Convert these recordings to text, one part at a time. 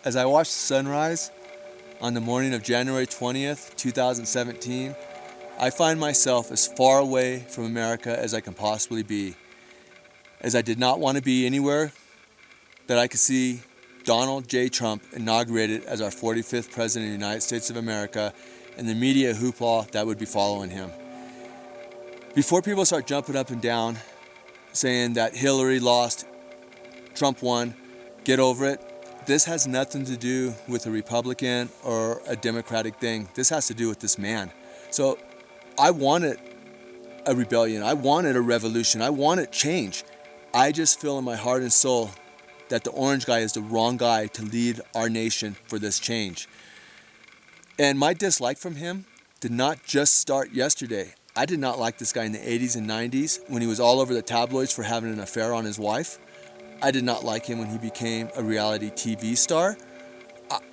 As I watched the sunrise on the morning of January 20th, 2017, I find myself as far away from America as I can possibly be, as I did not want to be anywhere that I could see Donald J. Trump inaugurated as our 45th President of the United States of America and the media hoopla that would be following him. Before people start jumping up and down saying that Hillary lost, Trump won, get over it. This has nothing to do with a Republican or a Democratic thing. This has to do with this man. So I wanted a rebellion. I wanted a revolution. I wanted change. I just feel in my heart and soul that the orange guy is the wrong guy to lead our nation for this change. And my dislike from him did not just start yesterday. I did not like this guy in the 80s and 90s when he was all over the tabloids for having an affair on his wife. I did not like him when he became a reality TV star.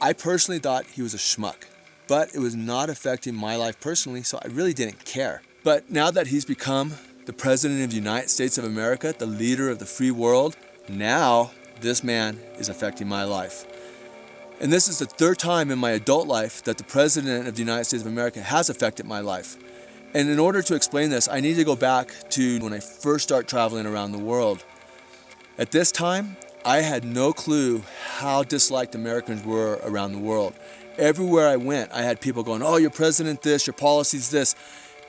I personally thought he was a schmuck, but it was not affecting my life personally, so I really didn't care. But now that he's become the President of the United States of America, the leader of the free world, now this man is affecting my life. And this is the third time in my adult life that the President of the United States of America has affected my life. And in order to explain this, I need to go back to when I first started traveling around the world. At this time, I had no clue how disliked Americans were around the world. Everywhere I went, I had people going, "Oh, your president this, your policies this."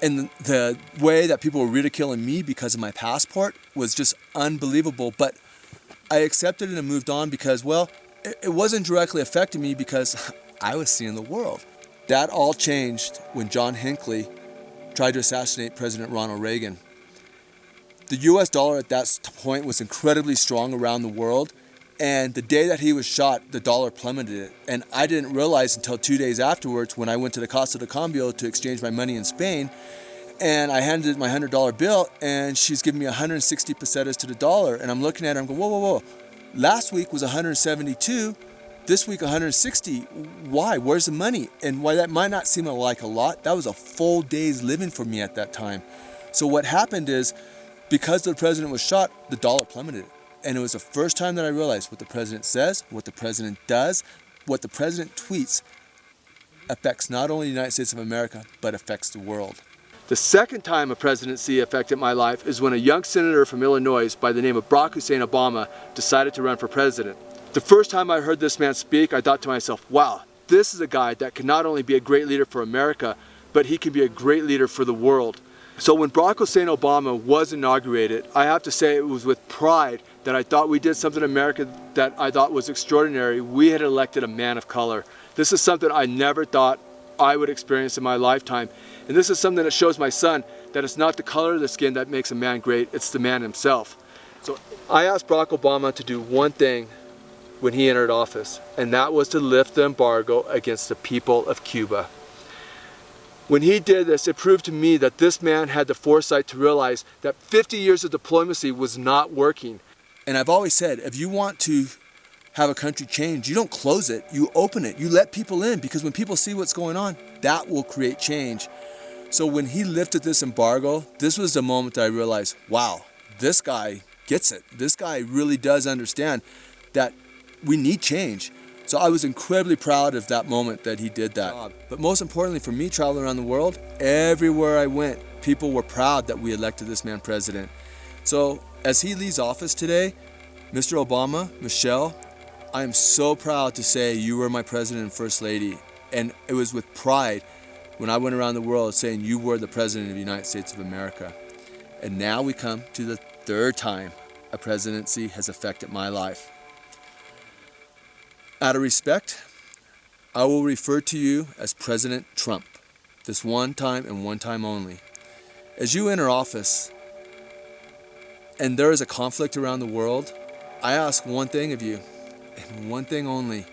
And the way that people were ridiculing me because of my passport was just unbelievable. But I accepted it and moved on because, well, it wasn't directly affecting me because I was seeing the world. That all changed when John Hinckley tried to assassinate President Ronald Reagan. The US dollar at that point was incredibly strong around the world, and the day that he was shot, the dollar plummeted. And I didn't realize until 2 days afterwards when I went to the Casa de Cambio to exchange my money in Spain, and I handed my $100 bill, and she's giving me 160 pesetas to the dollar, and I'm looking at her, I'm going, whoa, whoa, whoa. Last week was 172, this week 160. Why? Where's the money? And while that might not seem like a lot, that was a full day's living for me at that time. So what happened is, because the president was shot, the dollar plummeted. And it was the first time that I realized what the president says, what the president does, what the president tweets affects not only the United States of America, but affects the world. The second time a presidency affected my life is when a young senator from Illinois by the name of Barack Hussein Obama decided to run for president. The first time I heard this man speak, I thought to myself, wow, this is a guy that can not only be a great leader for America, but he can be a great leader for the world. So when Barack Hussein Obama was inaugurated, I have to say it was with pride that I thought we did something in America that I thought was extraordinary. We had elected a man of color. This is something I never thought I would experience in my lifetime. And this is something that shows my son that it's not the color of the skin that makes a man great, it's the man himself. So I asked Barack Obama to do one thing when he entered office, and that was to lift the embargo against the people of Cuba. When he did this, it proved to me that this man had the foresight to realize that 50 years of diplomacy was not working. And I've always said, if you want to have a country change, you don't close it, you open it, you let people in, because when people see what's going on, that will create change. So when he lifted this embargo, this was the moment that I realized, wow, this guy gets it. This guy really does understand that we need change. So I was incredibly proud of that moment that he did that. But most importantly for me, traveling around the world, everywhere I went, people were proud that we elected this man president. So as he leaves office today, Mr. Obama, Michelle, I am so proud to say you were my president and first lady. And it was with pride when I went around the world saying you were the president of the United States of America. And now we come to the third time a presidency has affected my life. Out of respect, I will refer to you as President Trump, this one time and one time only. As you enter office and there is a conflict around the world, I ask one thing of you, and one thing only.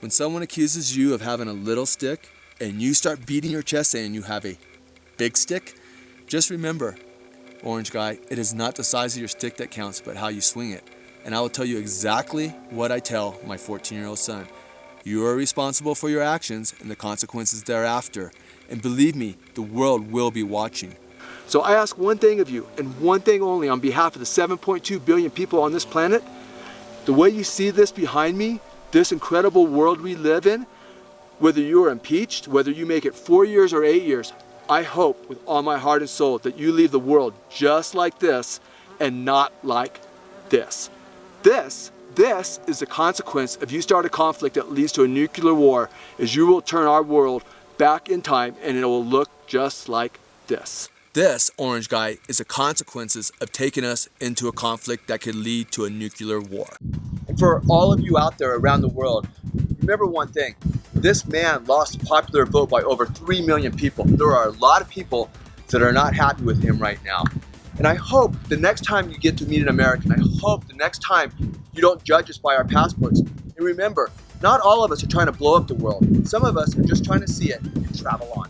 When someone accuses you of having a little stick and you start beating your chest saying you have a big stick, just remember, orange guy, it is not the size of your stick that counts, but how you swing it. And I will tell you exactly what I tell my 14-year-old son. You are responsible for your actions and the consequences thereafter. And believe me, the world will be watching. So I ask one thing of you, and one thing only, on behalf of the 7.2 billion people on this planet. The way you see this behind me, this incredible world we live in, whether you are impeached, whether you make it 4 years or 8 years, I hope with all my heart and soul that you leave the world just like this and not like this. This is the consequence if you start a conflict that leads to a nuclear war, is you will turn our world back in time and it will look just like this. This, orange guy, is the consequences of taking us into a conflict that could lead to a nuclear war. And for all of you out there around the world, remember one thing. This man lost the popular vote by over 3 million people. There are a lot of people that are not happy with him right now. And I hope the next time you get to meet an American, I hope the next time you don't judge us by our passports. And remember, not all of us are trying to blow up the world. Some of us are just trying to see it and travel on.